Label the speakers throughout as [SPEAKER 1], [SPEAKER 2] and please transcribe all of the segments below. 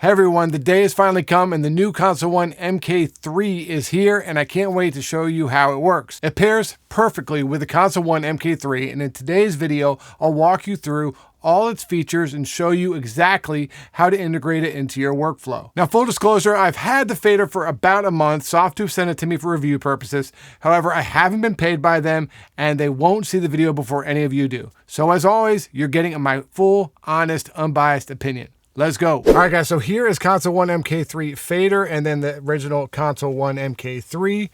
[SPEAKER 1] Hey everyone, the day has finally come and the new Console One MK3 is here, and I can't wait to show you how it works. It pairs perfectly with the Console One MK3, and in today's video, I'll walk you through all its features and show you exactly how to integrate it into your workflow. Now, full disclosure, I've had the fader for about a month. Softube sent it to me for review purposes. However, I haven't been paid by them and they won't see the video before any of you do. So as always, you're getting my full, honest, unbiased opinion. Let's go. All right, guys, so here is Console One MK3 fader and then the original Console One MK3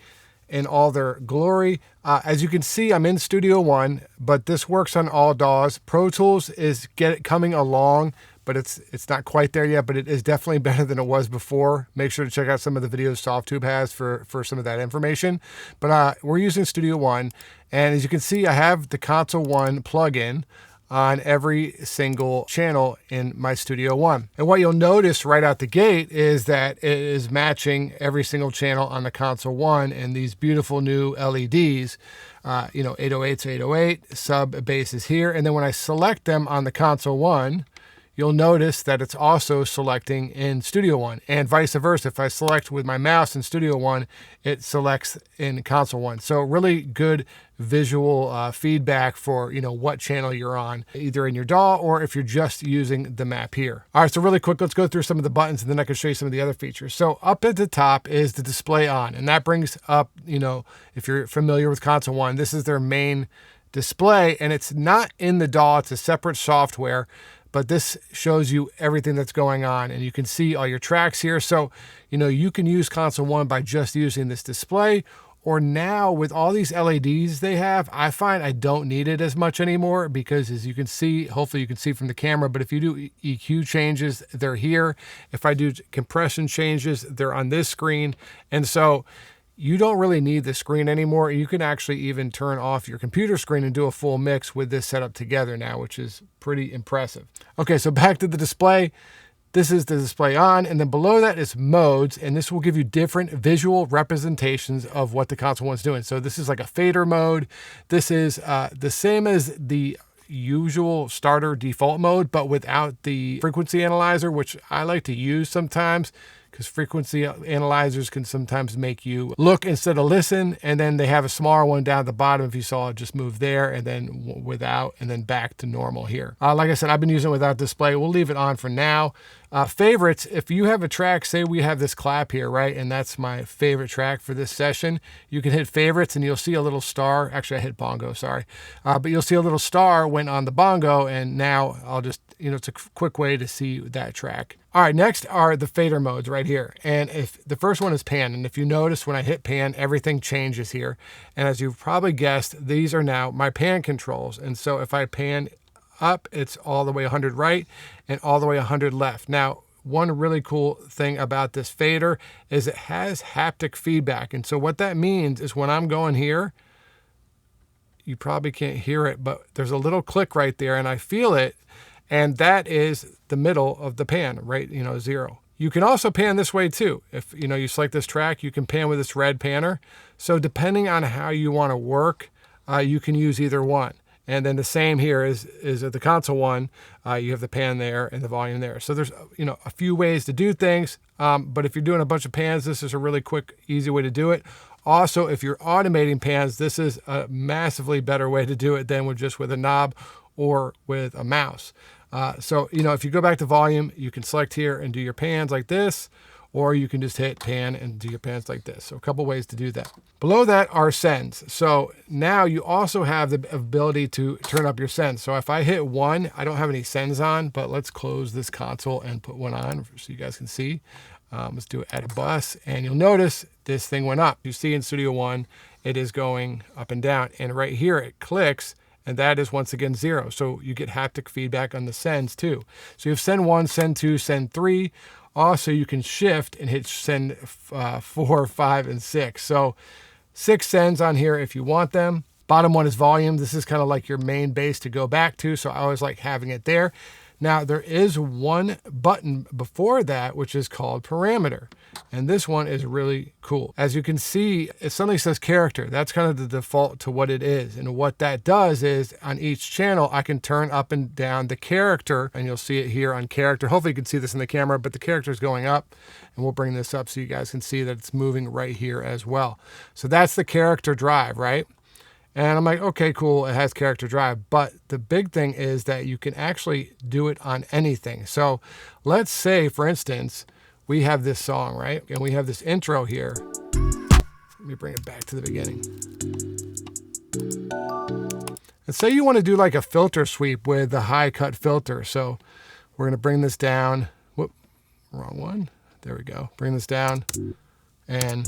[SPEAKER 1] in all their glory. As you can see, I'm in Studio One, but this works on all DAWs. Pro Tools is coming along, but it's not quite there yet, but it is definitely better than it was before. Make sure to check out some of the videos Softube has for some of that information. But we're using Studio One, and as you can see, I have the Console One plugin on every single channel in my Studio One. And what you'll notice right out the gate is that it is matching every single channel on the Console One and these beautiful new LEDs, 808 to 808, sub bass is here. And then when I select them on the Console One, you'll notice that it's also selecting in Studio One, and vice versa. If I select with my mouse in Studio One, it selects in Console One. So really good visual feedback for what channel you're on, either in your DAW or if you're just using the map here. All right, so really quick, let's go through some of the buttons and then I can show you some of the other features. So up at the top is the display on, and that brings up, if you're familiar with Console One, this is their main display, and it's not in the DAW, it's a separate software. But this shows you everything that's going on, and you can see all your tracks here. So, you can use Console One by just using this display, or now with all these LEDs they have, I find I don't need it as much anymore because as you can see, hopefully you can see from the camera, but if you do EQ changes, they're here. If I do compression changes, they're on this screen. And so you don't really need the screen anymore. You can actually even turn off your computer screen and do a full mix with this setup together now, which is pretty impressive. Okay, so back to the display. This is the display on, and then below that is modes, and this will give you different visual representations of what the Console One's doing. So this is like a fader mode. This is the same as the usual starter default mode, but without the frequency analyzer, which I like to use sometimes, because frequency analyzers can sometimes make you look instead of listen. And then they have a smaller one down at the bottom. If you saw it, just move there and then without, and then back to normal here. Like I said, I've been using it without display. We'll leave it on for now. Favorites, if you have a track, say we have this clap here, right? And that's my favorite track for this session. You can hit favorites and you'll see a little star. Actually, I hit bongo, sorry. But you'll see a little star went on the bongo, and now I'll just, it's a quick way to see that track. All right, next are the fader modes right here. And if the first one is pan, and if you notice when I hit pan, everything changes here. And as you've probably guessed, these are now my pan controls. And so if I pan up, it's all the way 100 right and all the way 100 left. Now, one really cool thing about this fader is it has haptic feedback. And so what that means is when I'm going here, you probably can't hear it, but there's a little click right there and I feel it. And that is the middle of the pan, right? 0. You can also pan this way too. If you select this track, you can pan with this red panner. So depending on how you want to work, you can use either one. And then the same here is at the Console One. You have the pan there and the volume there. So there's a few ways to do things. But if you're doing a bunch of pans, this is a really quick, easy way to do it. Also, if you're automating pans, this is a massively better way to do it than with a knob or with a mouse. So, if you go back to volume, you can select here and do your pans like this, or you can just hit pan and do your pans like this. So a couple ways to do that. Below that are sends. So now you also have the ability to turn up your sends. So if I hit 1, I don't have any sends on, but let's close this console and put one on so you guys can see. Let's do it at a bus, and you'll notice this thing went up. You see in Studio One, it is going up and down, and right here it clicks, and that is once again 0. So you get haptic feedback on the sends too. So you have send 1, send 2, send 3. Also, you can shift and hit send 4, 5, and 6. So 6 sends on here if you want them. Bottom one is volume. This is kind of like your main base to go back to. So I always like having it there. Now there is one button before that, which is called parameter. And this one is really cool. As you can see, it suddenly says character. That's kind of the default to what it is. And what that does is on each channel, I can turn up and down the character, and you'll see it here on character. Hopefully you can see this in the camera, but the character is going up, and we'll bring this up so you guys can see that it's moving right here as well. So that's the character drive, right? And I'm like, okay, cool, it has character drive. But the big thing is that you can actually do it on anything. So let's say, for instance, we have this song, right? And we have this intro here. Let me bring it back to the beginning. And say you want to do like a filter sweep with the high cut filter. So we're going to bring this down. Whoop, wrong one. There we go. Bring this down. And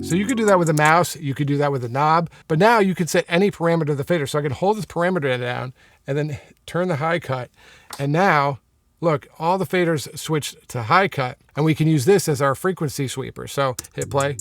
[SPEAKER 1] so you could do that with a mouse, you could do that with a knob, but now you can set any parameter of the fader. So I can hold this parameter down and then turn the high cut. And now, look, all the faders switched to high cut, and we can use this as our frequency sweeper. So hit play.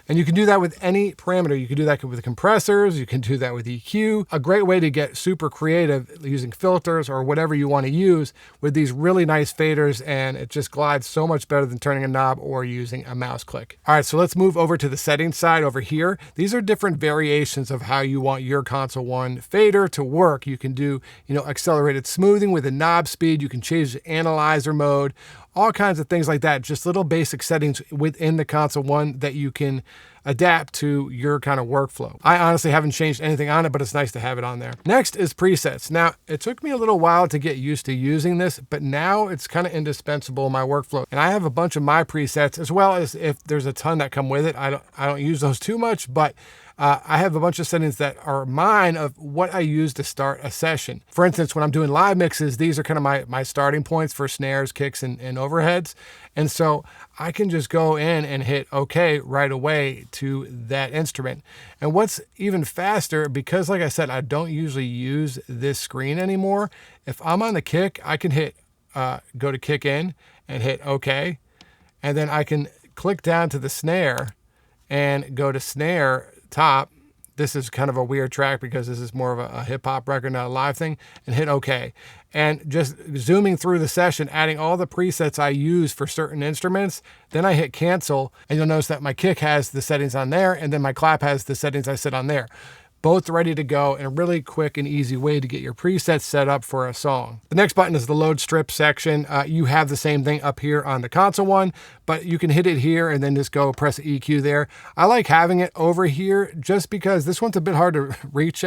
[SPEAKER 1] And you can do that with any parameter. You can do that with compressors. You can do that with EQ. A great way to get super creative using filters or whatever you want to use with these really nice faders, and it just glides so much better than turning a knob or using a mouse click. All right, so let's move over to the settings side over here. These are different variations of how you want your Console 1 fader to work. You can do, accelerated smoothing with a knob speed. You can change the analyzer mode, all kinds of things like that. Just little basic settings within the Console 1 that you can adapt to your kind of workflow. I honestly haven't changed anything on it, but it's nice to have it on there. Next is presets. Now, it took me a little while to get used to using this, but now it's kind of indispensable in my workflow. And I have a bunch of my presets, as well as if there's a ton that come with it. I don't use those too much, but I have a bunch of settings that are mine of what I use to start a session. For instance, when I'm doing live mixes, these are kind of my starting points for snares, kicks, and overheads. And so I can just go in and hit OK right away to that instrument. And what's even faster, because like I said, I don't usually use this screen anymore. If I'm on the kick, I can hit go to kick in and hit OK. And then I can click down to the snare and go to snare top. This is kind of a weird track because this is more of a hip hop record, not a live thing, and hit OK. And just zooming through the session, adding all the presets I use for certain instruments, then I hit cancel, and you'll notice that my kick has the settings on there, and then my clap has the settings I set on there. Both ready to go, and a really quick and easy way to get your presets set up for a song. The next button is the load strip section. You have the same thing up here on the Console 1, but you can hit it here and then just go press EQ there. I like having it over here just because this one's a bit hard to reach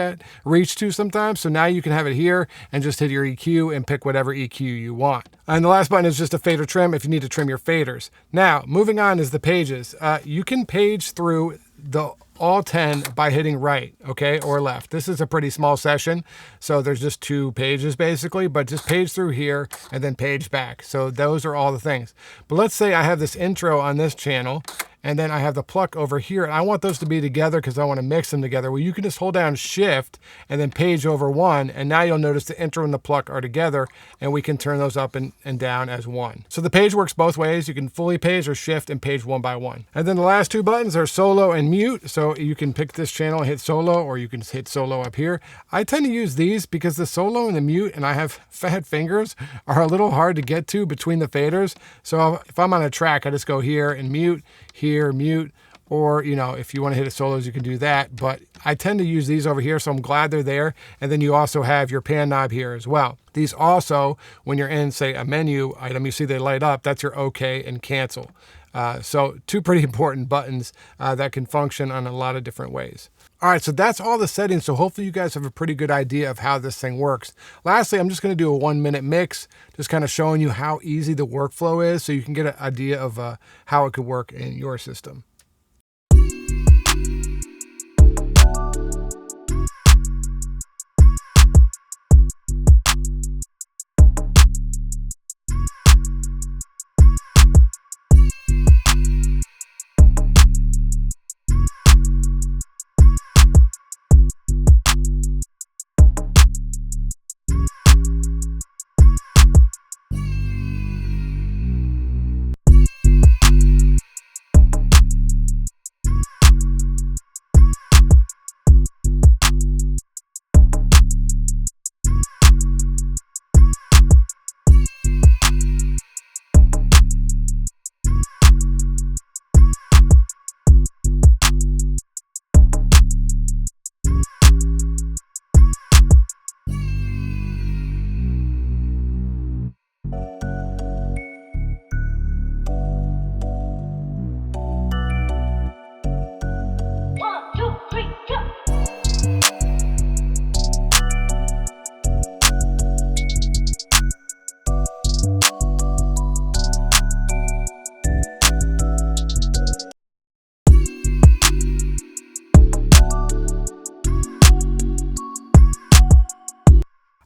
[SPEAKER 1] to sometimes. So now you can have it here and just hit your EQ and pick whatever EQ you want. And the last button is just a fader trim if you need to trim your faders. Now, moving on is the pages. You can page through the all 10 by hitting right, okay, or left. This is a pretty small session, so there's just 2 pages basically, but just page through here and then page back. So those are all the things. But let's say I have this intro on this channel, and then I have the pluck over here, and I want those to be together because I want to mix them together. Well, you can just hold down shift and then page over one, and now you'll notice the intro and the pluck are together, and we can turn those up and down as one. So the page works both ways. You can fully page or shift and page one by one. And then the last 2 buttons are solo and mute. So you can pick this channel and hit solo, or you can hit solo up here. I tend to use these because the solo and the mute, and I have fat fingers, are a little hard to get to between the faders. So if I'm on a track, I just go here and mute, here, mute, or, if you want to hit it solos, you can do that. But I tend to use these over here, so I'm glad they're there. And then you also have your pan knob here as well. These also, when you're in, say, a menu item, you see they light up, that's your OK and cancel. So 2 pretty important buttons that can function on a lot of different ways. All right, so that's all the settings. So hopefully you guys have a pretty good idea of how this thing works. Lastly, I'm just going to do a 1-minute mix, just kind of showing you how easy the workflow is so you can get an idea of how it could work in your system.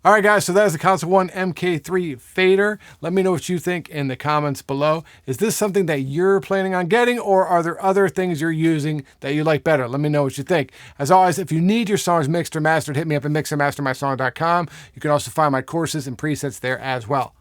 [SPEAKER 1] All right, guys, so that is the Console One MK3 fader. Let me know what you think in the comments below. Is this something that you're planning on getting, or are there other things you're using that you like better? Let me know what you think. As always, if you need your songs mixed or mastered, hit me up at mixandmastermysong.com. You can also find my courses and presets there as well.